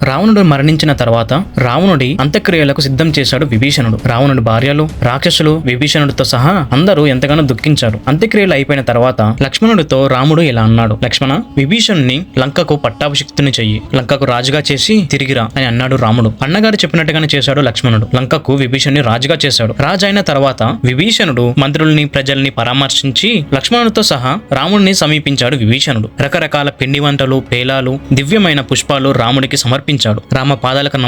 రావణుడు మరణించిన తర్వాత రావణుడి అంత్యక్రియలకు సిద్ధం చేశాడు విభీషణుడు. రావణుడి భార్యలు, రాక్షసులు, విభీషణుడితో సహా అందరూ ఎంతగానో దుఃఖించారు. అంత్యక్రియలు అయిపోయిన తర్వాత లక్ష్మణుడితో రాముడు ఇలా అన్నాడు: లక్ష్మణ, విభీషణుని లంకకు పట్టాభిషిక్తుని చెయ్యి, లంకకు రాజుగా చేసి తిరిగిరా అని అన్నాడు రాముడు. అన్నగారు చెప్పినట్టుగానే చేశాడు లక్ష్మణుడు. లంకకు విభీషణుని రాజుగా చేశాడు. రాజు అయిన తర్వాత విభీషణుడు మంత్రుల్ని, ప్రజల్ని పరామర్శించి లక్ష్మణుడితో సహా రాముడిని సమీపించాడు విభీషణుడు. రకరకాల పిండి వంటలు, పేలాలు, దివ్యమైన పుష్పాలు రాముడికి సమర్పించాడు. రామ పాదాలకు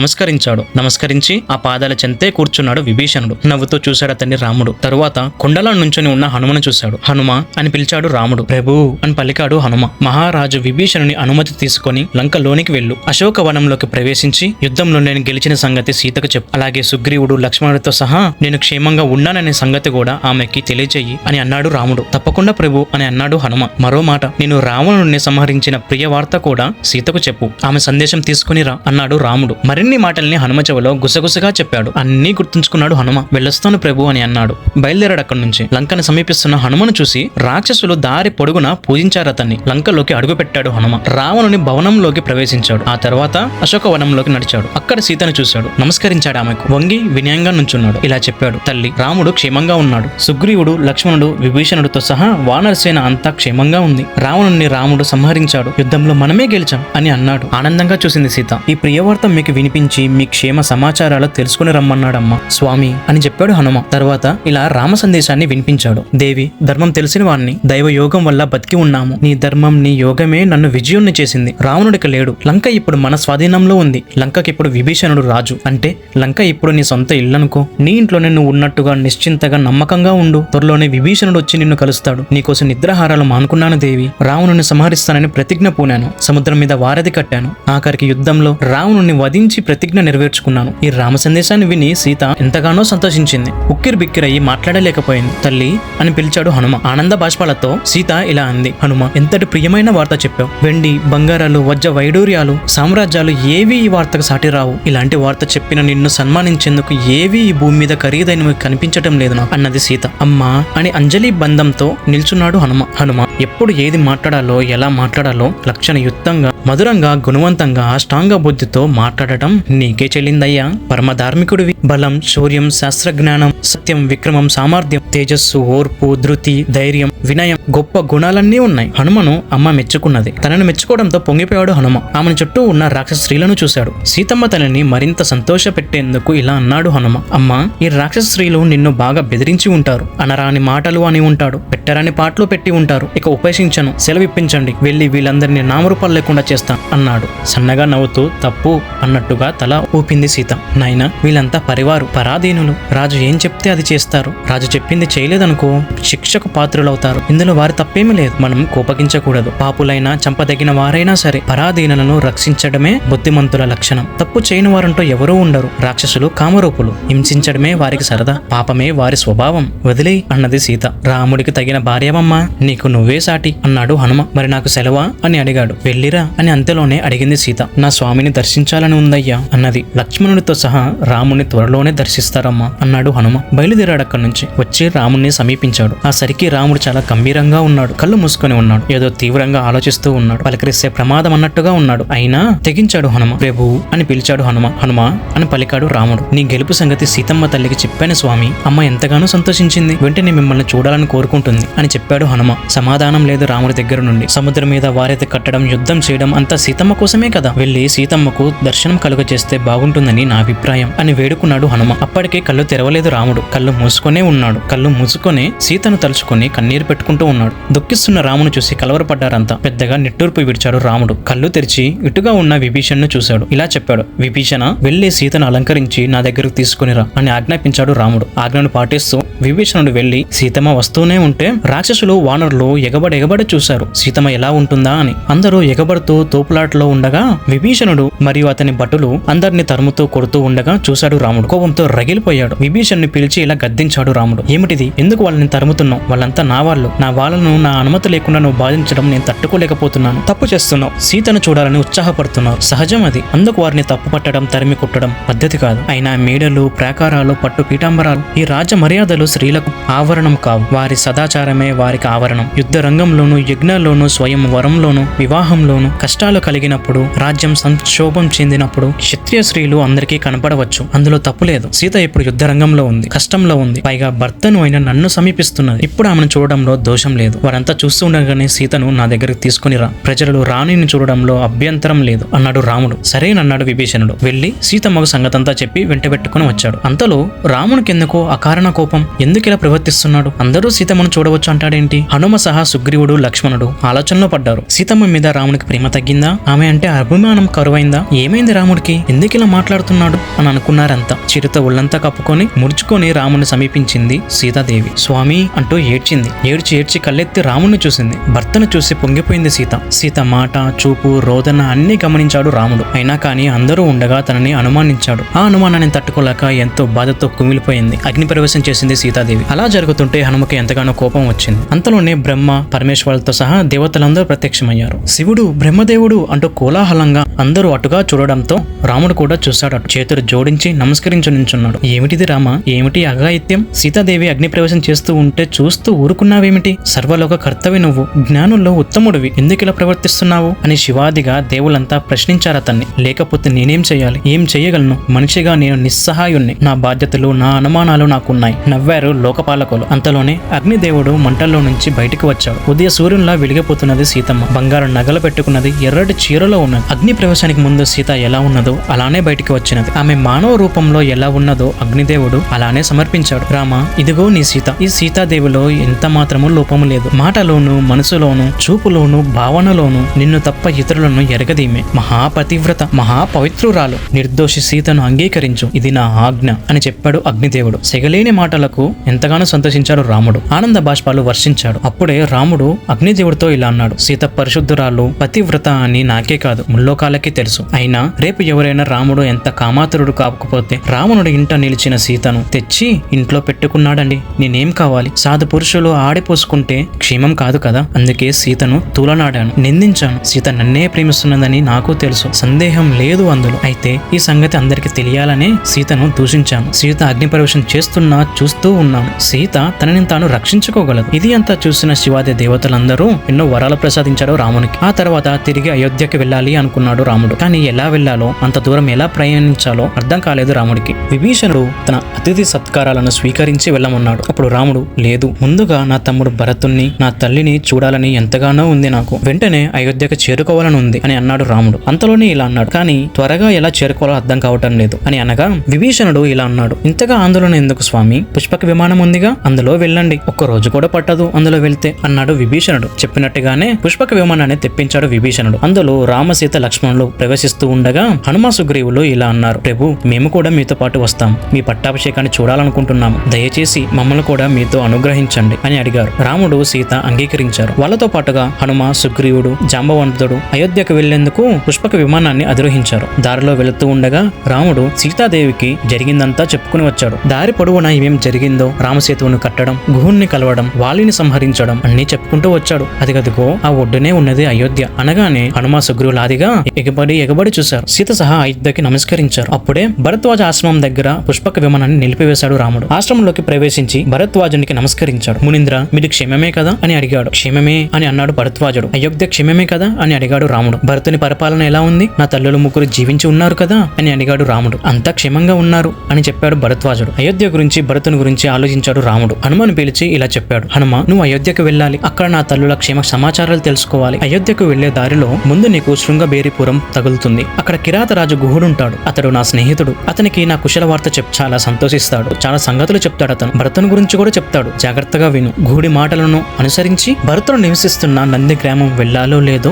నమస్కరించి ఆ పాదాల చెంతే కూర్చున్నాడు విభీషణుడు. నవ్వుతూ చూశాడు అతన్ని రాముడు. తరువాత కొండల నుంచొని ఉన్న హనుమను చూశాడు. హనుమ అని పిలిచాడు రాముడు. ప్రభు అని పలికాడు హనుమ. మహారాజు విభీషణుని అనుమతి తీసుకొని లంకలోనికి వెళ్ళు, అశోకవనంలోకి ప్రవేశించి యుద్ధంలో నేను గెలిచిన సంగతి సీతకు చెప్పు. అలాగే సుగ్రీవుడు, లక్ష్మణుడితో సహా నేను క్షేమంగా ఉన్నాననే సంగతి కూడా ఆమెకి తెలియజేయి అని అన్నాడు రాముడు. తప్పకుండా ప్రభు అని అన్నాడు హనుమ. మరో మాట, నేను రావణుడిని సంహరించిన ప్రియ వార్త కూడా సీతకు చెప్పు, ఆమె సందేశం తీసుకుని రా అన్నాడు రాముడు. మరిన్ని మాటల్ని హనుమ చెవిలో గుసగుసగా చెప్పాడు. అన్నీ గుర్తుంచుకున్నాడు హనుమ. వెళ్ళొస్తాను ప్రభు అని అన్నాడు. బయలుదేరాడు అక్కడి నుంచి. లంకను సమీపిస్తున్న హనుమను చూసి రాక్షసులు దారి పొడుగున పూజించారు అతన్ని. లంకలోకి అడుగుపెట్టాడు హనుమ. రావణుని భవనంలోకి ప్రవేశించాడు. ఆ తర్వాత అశోకవనంలోకి నడిచాడు. అక్కడ సీతను చూశాడు. నమస్కరించాడు ఆమెకు. వంగి వినయంగా నుంచున్నాడు. ఇలా చెప్పాడు: తల్లి, రాముడు క్షేమంగా ఉన్నాడు. సుగ్రీవుడు, లక్ష్మణుడు, విభీషణుడితో సహా వానరసేన అంతా క్షేమంగా ఉంది. రావణుని రాముడు సంహరించాడు. యుద్ధంలో మనమే గెలిచాం అని అన్నాడు. ఆనందంగా చూసింది సీత. ఈ ప్రియవార్త మీకు వినిపించి మీ క్షేమ సమాచారాలు తెలుసుకుని రమ్మన్నాడమ్మా స్వామి అని చెప్పాడు హనుమ. తర్వాత ఇలా రామ సందేశాన్ని వినిపించాడు. దేవి, ధర్మం తెలిసిన వాణ్ణి, దైవ యోగం వల్ల బతికి ఉన్నాము. నీ ధర్మం, నీ యోగమే నన్ను విజయుణ్ణి చేసింది. రావణుడికి లేడు. లంక ఇప్పుడు మన స్వాధీనంలో ఉంది. లంకకి ఇప్పుడు విభీషణుడు రాజు. అంటే లంక ఇప్పుడు నీ సొంత ఇల్లనుకో. నీ ఇంట్లోనే నువ్వు ఉన్నట్టుగా నిశ్చింతగా నమ్మకంగా ఉండు. త్వరలోనే విభీషణుడు వచ్చి నిన్ను కలుస్తాడు. నీకోసం నిద్రాహారాలు మానుకున్నాను దేవి. రావణుని సంహరిస్తానని ప్రతిజ్ఞ పూనాను. సముద్రం మీద వారధి కట్టాను. ఆఖరికి యుద్ధంలో రావణుని వధించి ప్రతిజ్ఞ నెరవేర్చుకున్నాను. ఈ రామ సందేశాన్ని విని సీత ఎంతగానో సంతోషించింది. ఉక్కిరి బిక్కిరయ్యి మాట్లాడలేకపోయింది. తల్లి అని పిలిచాడు హనుమ. ఆనంద బాష్పాలతో సీత ఇలా అంది: హనుమ, ఎంతటి ప్రియమైన వార్త చెప్పావు. వెండి, బంగారాలు, వజ్ర వైడూర్యాలు, సామ్రాజ్యాలు ఏవి ఈ వార్తకు సాటి రావు. ఇలాంటి వార్త చెప్పిన నిన్ను సన్మానించేందుకు ఏవి ఈ భూమి మీద ఖరీదైనవి కనిపించటం లేదు నాకు అన్నది సీత. అమ్మా అని అంజలి బంధంతో నిల్చున్నాడు హనుమ. హనుమ ఎప్పుడు ఏది మాట్లాడాలో, ఎలా మాట్లాడాలో లక్షణయుక్తంగా, మధురంగా, గుణవంతంగా, అష్టాంగ బుద్ధితో మాట్లాడటం నీకే చెల్లిందయ్యా. పరమ ధార్మికుడివి. బలం, శౌర్యం, శాస్త్రజ్ఞానం, సత్యం, విక్రమం, సామర్థ్యం, తేజస్సు, ఓర్పు, ధృతి, ధైర్యం, వినయం, గొప్ప గుణాలన్నీ ఉన్నాయి. హనుమను అమ్మ మెచ్చుకున్నది. తనను మెచ్చుకోవడంతో పొంగిపోయాడు హనుమ. ఆమెను చుట్టూ ఉన్న రాక్షస స్త్రీలను చూశాడు. సీతమ్మ తనని మరింత సంతోష పెట్టేందుకు ఇలా అన్నాడు హనుమ. అమ్మ, ఈ రాక్షస స్త్రీలు నిన్ను బాగా బెదిరించి ఉంటారు. అనరాని మాటలు అని ఉంటాడు. పెట్టరాని పాటలు పెట్టి ఉంటారు. ఇక ఉపేక్షించను, సెలవిప్పించండి. వెళ్లి వీళ్ళందరినీ నామరూపాలు లేకుండా చేస్తాను అన్నాడు. సన్నగా నవ్వుతూ తప్పు అన్నట్టుగా తల ఊపింది సీత. నాయనా, వీళ్ళంతా పరివారు, పరాధీనులు. రాజు ఏం చెప్తే అది చేస్తారు. రాజు చెప్పింది చేయలేదనుకో శిక్షకు పాత్రులవుతారు. ఇందులో వారి తప్పేమీ లేదు. మనం కోపగించకూడదు. పాపులైనా, చంపదగిన వారైనా సరే పరాధీనులను రక్షించడమే బుద్ధిమంతుల లక్షణం. తప్పు చేయని వారంటూ ఎవరూ ఉండరు. రాక్షసులు కామరూపులు. హింసించడమే వారికి సరదా. పాపమే వారి స్వభావం. వదిలేయ్ అన్నది సీత. రాముడికి తగిన భార్యవమ్మా, నీకు నువ్వే సాటి అన్నాడు హనుమ. మరి నాకు సెలవా అని అడిగాడు. వెళ్ళిరా అని అంతలోనే అడిగింది సీత. నా స్వామిని దర్శించాలని ఉందయ్యా అన్నది. లక్ష్మణుడితో సహా రాముని త్వరలోనే దర్శిస్తారమ్మా అన్నాడు హనుమ. బయలుదేరాడు అక్కడి నుంచి. వచ్చి రాముణ్ణి సమీపించాడు. ఆ సరికి రాముడు చాలా గంభీరంగా ఉన్నాడు. కళ్ళు మూసుకొని ఉన్నాడు. ఏదో తీవ్రంగా ఆలోచిస్తూ ఉన్నాడు. పలకరిస్తే ప్రమాదం అన్నట్టుగా ఉన్నాడు. అయినా తెగించాడు హనుమ. ప్రభు అని పిలిచాడు హనుమ. హనుమ అని పలికాడు రాముడు. నీ గెలుపు సంగతి సీతమ్మ తల్లికి చెప్పాను స్వామి. అమ్మ ఎంతగానో సంతోషించింది. వెంటనే మిమ్మల్ని చూడాలని కోరుకుంటుంది అని చెప్పాడు హనుమ. సమాధానం లేదు రాముడి దగ్గర నుండి. సముద్రం మీద వారైతే కట్టడం, యుద్ధం చేయడం అంతా సీతమ్మ కోసమే కదా. వెళ్లి సీతమ్మకు దర్శనం కలుగ చేస్తే బాగుంటుందని నా అభిప్రాయం అని వేడుకున్నాడు హనుమ. అప్పటికే కళ్ళు తెరవలేదు రాముడు. కళ్ళు మూసుకొనే ఉన్నాడు. కళ్ళు మూసుకొనే సీతను తలుచుకొని కన్నీరు పెట్టుకుంటూ ఉన్నాడు. దుఃఖిస్తున్న రామును చూసి కలవరపడ్డారంతా. పెద్దగా నిట్టూర్పు విడిచాడు రాముడు. కళ్ళు తెరిచి ఇటుగా ఉన్న విభీషణ్ను చూశాడు. ఇలా చెప్పాడు: విభీషణ, వెళ్లి సీతను అలంకరించి నా దగ్గరకు తీసుకునిరా అని ఆజ్ఞాపించాడు రాముడు. ఆజ్ఞను పాటిస్తూ విభీషణుడు వెళ్లి సీతమ్మ వస్తూనే ఉంటే రాక్షసులు, వానరులు ఎగబడి చూశారు సీతమ్మ ఎలా ఉంటుందా అని. అందరూ ఎగబడుతూ తోపులాటలో ఉండగా విభీషణుడు మరియు అతని భటులు అందరిని తరుముతూ కొడుతూ ఉండగా చూశాడు రాముడు. కోపంతో రగిలిపోయాడు. విభీషణ్ణి పిలిచి ఇలా గద్దించాడు రాముడు. ఏమిటిది? ఎందుకు వాళ్ళని తరుముతున్నావు? వాళ్ళంతా నా వాళ్ళు. నా వాళ్ళను నా అనుమతి లేకుండా నువ్వు బాధించడం నేను తట్టుకోలేకపోతున్నాను. తప్పు చేస్తున్నావు. సీతను చూడాలని ఉత్సాహపడుతున్నావు. సహజం అది. అందుకు వారిని తప్పు పట్టడం, తరిమి కుట్టడం పద్ధతి కాదు. అయినా మేడలు, ప్రాకారాలు, పట్టు పీఠాంబరాలు, ఈ రాజ్య మర్యాదలు వస్త్రములు స్త్రీలకు ఆవరణం కావు, వారి సదాచారమే వారికి ఆవరణం. యుద్ధ రంగంలోను, యజ్ఞాల్లోను, స్వయం వరంలోను, వివాహంలోను కష్టాలు కలిగినప్పుడు, రాజ్యం సంక్షోభం చెందినప్పుడు క్షత్రియ స్త్రీలు అందరికీ కనపడవచ్చు. అందులో తప్పు లేదు. సీత ఇప్పుడు యుద్ధ రంగంలో ఉంది, కష్టంలో ఉంది, పైగా భర్తను అయిన నన్ను సమీపిస్తున్నది. ఇప్పుడు ఆమెను చూడడంలో దోషం లేదు. వారంతా చూస్తూ ఉండగానే సీతను నా దగ్గరికి తీసుకుని రా, ప్రజలు రాణిని చూడడంలో అభ్యంతరం లేదు అన్నాడు రాముడు. సరేనన్నాడు విభీషణుడు. వెళ్లి సీతమ్మకు సంగతంతా చెప్పి వెంటబెట్టుకుని వచ్చాడు. అంతలో రామునికి ఎందుకో అకారణ కోపం. ఎందుకు ఇలా ప్రవర్తిస్తున్నాడు? అందరూ సీతమ్మను చూడవచ్చు అంటాడేంటి? హనుమ సహా సుగ్రీవుడు, లక్ష్మణుడు ఆలోచనలో పడ్డారు. సీతమ్మ మీద రామునికి ప్రేమ తగ్గిందా? ఆమె అంటే అభిమానం కరువైందా? ఏమైంది రాముడికి? ఎందుకు ఇలా మాట్లాడుతున్నాడు అని అనుకున్నారంతా. చిరుత ఒళ్ళంతా కప్పుకొని ముడుచుకొని రాముని సమీపించింది సీతాదేవి. స్వామి అంటూ ఏడ్చింది. ఏడ్చి కళ్ళెత్తి రాముని చూసింది. భర్తను చూసి పొంగిపోయింది సీత. సీత మాట, చూపు, రోదన అన్ని గమనించాడు రాముడు. అయినా కానీ అందరూ ఉండగా తనని అనుమానించాడు. ఆ అనుమానాన్ని తట్టుకోలేక ఎంతో బాధతో కుమిలిపోయింది. అగ్ని ప్రవేశం చేసింది సీతాదేవి. అలా జరుగుతుంటే హనుమకి ఎంతగానో కోపం వచ్చింది. అంతలోనే బ్రహ్మ, పరమేశ్వరులతో సహా దేవతలందరూ ప్రత్యక్షమయ్యారు. శివుడు, బ్రహ్మదేవుడు అంటూ కోలాహలంగా అందరూ అటుగా చూడడంతో రాముడు కూడా చూశాడు. చేతులు జోడించి నమస్కరించి నించున్నాడు. ఏమిటిది రామ? ఏమిటి అఘాయిత్యం? సీతాదేవి అగ్ని ప్రవేశం చేస్తూ ఉంటే చూస్తూ ఊరుకున్నావేమిటి? సర్వలోక కర్తవి నువ్వు, జ్ఞానుల్లో ఉత్తముడివి, ఎందుకు ఇలా ప్రవర్తిస్తున్నావు అని శివాదిగా దేవులంతా ప్రశ్నించారు అతన్ని. లేకపోతే నేనేం చేయాలి? ఏం చేయగలను? మనిషిగా నేను నిస్సహాయుణ్ణి. నా బాధ్యతలు, నా అనుమానాలు నాకున్నాయి. నవ్వారు లోకపాలకులు. అంతలోనే అగ్నిదేవుడు మంటల్లో నుంచి బయటికి వచ్చాడు. ఉదయ సూర్యునిలా వెలిగిపోతున్నది సీతమ్మ. బంగారు నగలు పెట్టుకున్నది, ఎర్రటి చీరలో ఉన్నది. అగ్ని ప్రవేశానికి ముందు సీత ఎలా ఉన్నదో అలానే బయటికి వచ్చినది. ఆమె మానవ రూపంలో ఎలా ఉన్నదో అగ్నిదేవుడు అలానే సమర్పించాడు. రామ, ఇదిగో నీ సీత. ఈ సీతాదేవిలో ఎంత మాత్రము లోపము లేదు. మాటలోను, మనసులోను, చూపులోను, భావనలోను నిన్ను తప్ప ఇతరులను ఎరగదీమే. మహాపతివ్రత, మహాపవిత్రురాలు. నిర్దోషి సీతను అంగీకరించు, ఇది నా ఆజ్ఞ అని చెప్పాడు అగ్నిదేవుడు. సెగలేని మాటలకు ఎంతగానో సంతోషించాడు రాముడు. ఆనంద బాష్పాలు వర్షించాడు. అప్పుడే రాముడు అగ్నిదేవుడితో ఇలా అన్నాడు. సీత పరిశుద్ధురాలు, పతివ్రత అని నాకే కాదు ముల్లోకాలకి తెలుసు. అయినా రేపు ఎవరైనా రాముడు ఎంత కామాతురుడు కాకపోతే రావణుడి ఇంట నిలిచిన సీతను తెచ్చి ఇంట్లో పెట్టుకున్నాడండి. నేనేం కావాలి? సాధు పురుషులు ఆడిపోసుకుంటే క్షేమం కాదు కదా. అందుకే సీతను తూలనాడాను, నిందించాను. సీత నన్నే ప్రేమిస్తున్నదని నాకు తెలుసు, సందేహం లేదు అందులో. అయితే ఈ సంగతి అందరికి తెలియాలనే సీతను దూషించాను. సీత అగ్ని ప్రవేశం చేస్తున్నా చూస్తూ ఉన్నాను. సీత తనని తాను రక్షించుకోగలదు. ఇది అంతా చూసిన శివాది దేవతలందరూ ఎన్నో వరాలు ప్రసాదించారు రామునికి. ఆ తర్వాత తిరిగి అయోధ్యకి వెళ్ళాలి అనుకున్నాడు రాముడు. కానీ ఎలా వెళ్ళాలో, అంత దూరం ఎలా ప్రయాణించాలో అర్థం కాలేదు రాముడికి. విభీషణుడు తన అతిథి సత్కారాలను స్వీకరించి వెళ్ళమన్నాడు. అప్పుడు రాముడు, లేదు, ముందుగా నా తమ్ముడు భరతుణ్ణి, నా తల్లిని చూడాలని ఎంతగానో ఉంది నాకు. వెంటనే అయోధ్యకు చేరుకోవాలని ఉంది అని అన్నాడు రాముడు. అంతలోనే ఇలా అన్నాడు, కానీ త్వరగా ఎలా చేరుకోవాలో అర్థం కావటం లేదు అని అనగా విభీషణుడు ఇలా అన్నాడు, ఇంతగా ఆందోళన ఎందుకు స్వామి? పుష్పక విమానం ఉందిగా, అందులో వెళ్ళండి. ఒక్క రోజు కూడా పట్టదు అందులో వెళ్తే అన్నాడు విభీషణుడు. చెప్పినట్టుగానే పుష్పక విమానాన్ని తెప్పించాడు విభీషణుడు. అందులో రామసీత లక్ష్మణులు ప్రవేశిస్తూ ఉండగా హనుమ సుగ్రీవులు ఇలా అన్నారు, ప్రభు, మేము కూడా మీతో పాటు వస్తాం. మీ పట్టాభిషేకాన్ని చూడాలనుకుంటున్నాము. దయచేసి మమ్మల్ని కూడా మీతో అనుగ్రహించండి అని అడిగారు. రాముడు, సీత అంగీకరించారు. వాళ్ళతో పాటుగా హనుమ, సుగ్రీవుడు, జాంబవంతుడు అయోధ్యకు వెళ్లేందుకు పుష్పక విమానాన్ని అధిరోహించారు. దారిలో వెళుతూ ఉండగా రాముడు సీతాదేవికి జరిగిందంతా చెప్పుకుని వచ్చాడు. దారి పొడవునా ఏమేం జరిగిందో, రామసేతువును కట్టడం, గుహుణ్ణి కలవడం, వాలిని సంహరించడం అన్ని చెప్పుకుంటూ వచ్చాడు. అదిగదిగో ఆ ఒడ్డునే ఉన్నది అయోధ్య అనగానే హనుమ, సుగ్రీవులు ఆదిగా ఎగబడి చూశారు. సీత సహా అయోధ్యకి నమస్కరించారు. అప్పుడే భరద్వాజ ఆశ్రమం దగ్గర పుష్పక విమానాన్ని నిలిపివేశాడు రాముడు. ఆశ్రమంలోకి ప్రవేశించి భరద్వాజునికి నమస్కరించాడు. మునీంద్ర, మీరు క్షేమమే కదా అని అడిగాడు. క్షేమమే అని అన్నాడు భరద్వాజుడు. అయోధ్య క్షేమమే కదా అని అడిగాడు రాముడు. భరతుని పరిపాలన ఎలా ఉంది? నా తల్లులు ముగ్గురు జీవించి ఉన్నారు కదా అని అడిగాడు రాముడు. అంతా క్షేమంగా ఉన్నారు అని చెప్పాడు భరద్వాజుడు. అయోధ్య గురించి, భరతుని గురించి ఆలోచించాడు రాముడు. హనుమను పిలిచి ఇలా చెప్పాడు, హనుమ, నువ్వు అయోధ్యకు వెళ్ళాలి. అక్కడ నా తల్లుల క్షేమ సమాచారాలు తెలుసుకోవాలి. అయోధ్యకు వెళ్లే దారిలో ముందు నీకు శృంగబేరిపురం తగులుతుంది. అక్కడ కిరాతరాజు గుహుడుంటాడు. అతడు నా స్నేహితుడు. అతనికి నా కుశల వార్త చాలా సంతోషిస్తాడు. చాలా సంగతులు చెప్తాడు. అతను భరతుని గురించి కూడా చెప్తాడు. జాగ్రత్తగా విను. గుహుడి మాటలను అనుసరించి భరతుడు నివసిస్తున్న నంది గ్రామం వెళ్ళాలో లేదో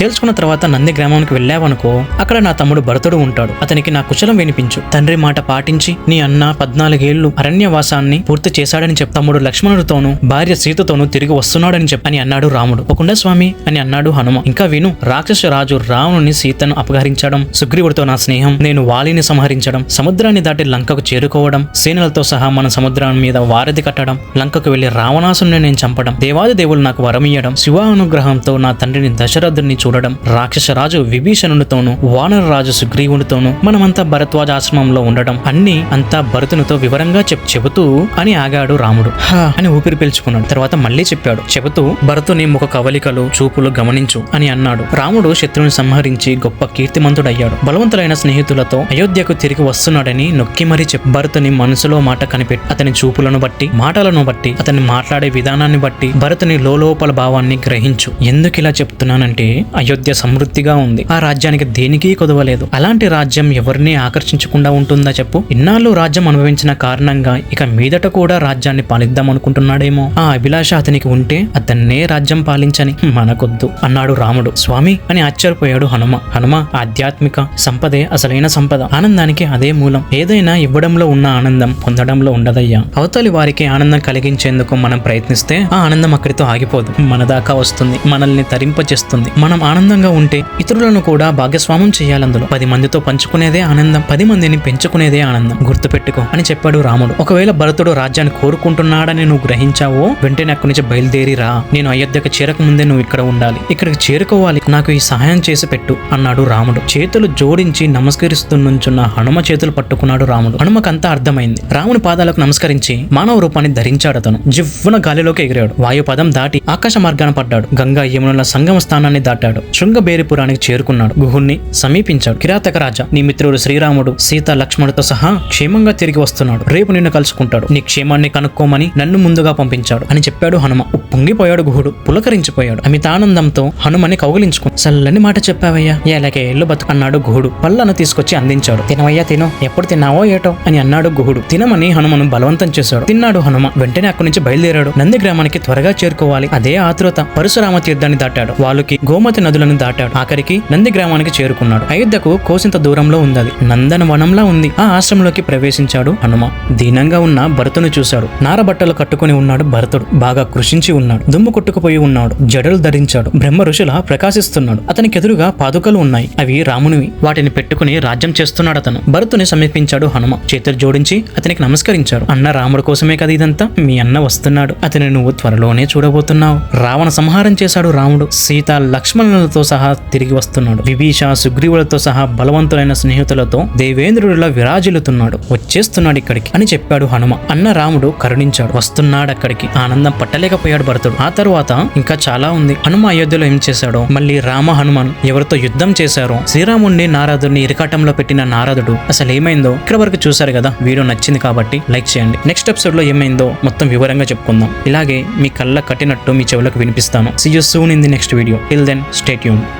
తెలుసుకున్న తర్వాత నంది గ్రామానికి వెళ్ళావనుకో, అక్కడ నా తమ్ముడు భరతుడు ఉంటాడు. అతనికి నా కుశలం వినిపించు. తండ్రి మాట పాటించి నీ అన్న 14 ఏళ్లు అరణ్యవాసాన్ని పూర్తి చేశాడని చెప్పు. తమ్ముడు లక్ష్మణుడితోనూ భార్య సీతతోనూ తిరిగి వస్తున్నాడని చెప్పు అని అన్నాడు రాముడు. ఒకుండా స్వామి అని అన్నాడు హనుమ. ఇంకా విను. రాక్షస రాజు రావణుని సీతను అపహరించడం, సుగ్రీవుడితో నా స్నేహం, నేను వాలిని సంహరించడం, సముద్రాన్ని దాటి లంకకు చేరుకోవడం, సేనలతో సహా మన సముద్రం మీద వారధి కట్టడం, లంకకు వెళ్లి రావణాసుని నేను చంపడం, దేవాది దేవులు నాకు వరమియ్యడం, శివానుగ్రహంతో నా తండ్రిని దశరథుని చూడడం, రాక్షస రాజు విభీషణుడితోనూ వానర రాజు సుగ్రీవుడితోనూ మనమంతా భరద్వాజ ఆశ్రమంలో ఉండడం, అన్ని అంతా భరతునితో వివరంగా చెబుతూ చెబుతూ అని ఆగాడు రాముడు. హా అని ఊపిరి పీల్చుకున్నాడు. తర్వాత మళ్ళీ చెప్పాడు. చెబుతూ భరతుని ముఖ కవలికలు చూపులు గమనించు అని అన్నాడు. రాముడు శత్రువుని సంహరించి గొప్ప కీర్తిమంతుడయ్యాడు. బలవంతులైన స్నేహితులతో అయోధ్యకు తిరిగి వస్తున్నాడని నొక్కి మరీ భరతుని మనసులో మాట కనిపెట్టి అతని చూపులను బట్టి మాటలను బట్టి అతన్ని మాట్లాడే విధానాన్ని బట్టి భరతుని లోపల భావాన్ని గ్రహించు. ఎందుకు ఇలా చెప్తున్నానంటే అయోధ్య సమృద్ధిగా ఉంది. ఆ రాజ్యానికి దేనికి కొదవలేదు. అలాంటి రాజ్యం ఎవరిని ఆకర్షించకుండా ఉంటుందా చెప్పు. ఇన్నాళ్ళు రాజ్యం అనుభవించిన కారణంగా ఇక మీదట కూడా రాజ్యాన్ని పాలిద్దాం అనుకుంటున్నాడేమో. ఆ అభిలాష అతనికి ఉంటే అతన్నే రాజ్యం పాలించని మనకొద్దు అన్నాడు రాముడు. స్వామి అని ఆశ్చర్యపోయాడు హనుమ. హనుమ, ఆధ్యాత్మిక సంపదే అసలైన సంపద. ఆనందానికి అదే మూలం. ఏదైనా ఇవ్వడంలో ఉన్న ఆనందం పొందడంలో ఉండదయ్యా. అవతలి వారికి ఆనందం కలిగించేందుకు మనం ప్రయత్నిస్తే ఆ ఆనందం అక్కడితో ఆగిపోదు. మన దాకా వస్తుంది, మనల్ని తరింపచేస్తుంది. మనం ఆనందంగా ఉంటే ఇతరులను కూడా భాగస్వామ్యం చేయాలందులో. 10 మందితో పంచుకునేదే ఆనందం, 10 మందిని పెంచుకునేదే ఆనందం. గుర్తుపెట్టుకో అని చెప్పాడు రాముడు. ఒకవేళ భరతుడు రాజ్యాన్ని కోరుకుంటున్నాడని నువ్వు గ్రహించావో వెంటనే అక్కడి నుంచి బయలుదేరి రా. నేను అయోధ్యకు చేరక ముందే నువ్వు ఇక్కడ ఉండాలి. ఇక్కడికి చేరుకోవాలి. నాకు ఈ సహాయం చేసి పెట్టు అన్నాడు రాముడు. చేతులు జోడించి నమస్కరిస్తున్నుంచున్న హనుమ చేతులు పట్టుకున్నాడు రాముడు. హనుమకంతా అర్థమైంది. రాముని పాదాలకు నమస్కరించి మానవ రూపాన్ని ధరించాడు. అతను జివ్వున గాలిలోకి ఎగిరాడు. వాయుపదం దాటి ఆకాశ మార్గాన పడ్డాడు. గంగా యమునుల సంగమ స్థానాన్ని దాటాడు. శృంగబేరిపురానికి చేరుకున్నాడు. గుహుణ్ణి సమీపించాడు. కిరాతక రాజా, నీ మిత్రుడు శ్రీరాముడు సీత లక్ష్మణుడితో సహా క్షేమంగా తిరిగి వస్తున్నాడు. రేపు నిన్ను కలుసుకుంటాడు. నీ క్షేమాన్ని కనుక్కోమని నన్ను ముందుగా పంపించాడు అని చెప్పాడు హనుమ. పొంగిపోయాడు గుహుడు. పులకరించిపోయాడు. అమితానందంతో హనుమని కౌగిలించుకుని చల్లని మాట చెప్పావయ్యా, ఏలకే ఎల్లు బతుకు అన్నాడు గుహుడు. పళ్ళను తీసుకొచ్చి అందించాడు. తినవయ్యా తిను, ఎప్పుడు తిన్నావో ఏటో అని అన్నాడు గుహుడు. తినమని హనుమను బలవంతం చేశాడు. తిన్నాడు హనుమ. వెంటనే అక్కడి నుంచి బయలుదేరాడు. నంది గ్రామానికి త్వరగా చేరుకోవాలి. అదే ఆతృత. పరశురామ తీర్థాన్ని దాటాడు. వాళ్ళకి గోమతి నదులను దాటాడు. ఆఖరికి నంది గ్రామానికి చేరుకున్నాడు. అయోధ్యకు కోసింత దూరంలో ఉంది. నందన వనంలా ఉంది. ఆ ఆశ్రమంలోకి ప్రవేశించాడు హనుమ. దీనంగా ఉన్న భరతుని చూశాడు. నారబట్టలు కట్టుకుని ఉన్నాడు భరతుడు. బాగా కృషించి ఉన్నాడు. దుమ్ము కొట్టుకుపోయి ఉన్నాడు. జడలు ధరించాడు. బ్రహ్మ ఋషులా ప్రకాశిస్తున్నాడు. అతనికి ఎదురుగా పాదుకలు ఉన్నాయి. అవి రామునివి. వాటిని పెట్టుకుని రాజ్యం చేస్తున్నాడు అతను. భరతుని సమీపించాడు హనుమ. చేతులు జోడించి అతనికి నమస్కరించాడు. అన్న రాముడు కోసమే కదా ఇదంతా. మీ అన్న వస్తున్నాడు. అతని నువ్వు త్వరలోనే చూడబోతున్నావు. రావణ సంహారం చేశాడు రాముడు. సీత లక్ష్మణులతో సహా తిరిగి వస్తున్నాడు. విభీష సుగ్రీవులతో సహా బలవంతులైన స్నేహితులతో దేవేంద్రుడిలా విరాజిల్లుతున్నాడు. వచ్చేస్తున్నాడు ఇక్కడికి అని చెప్పాడు హనుమ. అన్న రాముడు కరుణించాడు. వస్తున్నాడు అక్కడికి. ఆనందం పట్టలేకపోయాడు భరతుడు. ఆ తరువాత ఇంకా చాలా ఉంది. హనుమ అయోధ్యలో ఏం చేశాడో, మళ్ళీ రామ హనుమాన్ ఎవరితో యుద్ధం చేశారో, శ్రీరాముడిని నారదుడిని ఇరకాటంలో పెట్టిన నారదుడు అసలు ఏమైందో ఇక్కడ వరకు చూశారు కదా. వీడియో నచ్చింది కాబట్టి లైక్ చేయండి. నెక్స్ట్ ఎపిసోడ్ లో ఏమైందో మొత్తం వివరంగా చెప్పుకుందాం. ఇలాగే మీ కళ్ళ కట్టినట్టు మీ చెవులకు వినిపిస్తాను. See you soon in the next video. Till then, stay tuned.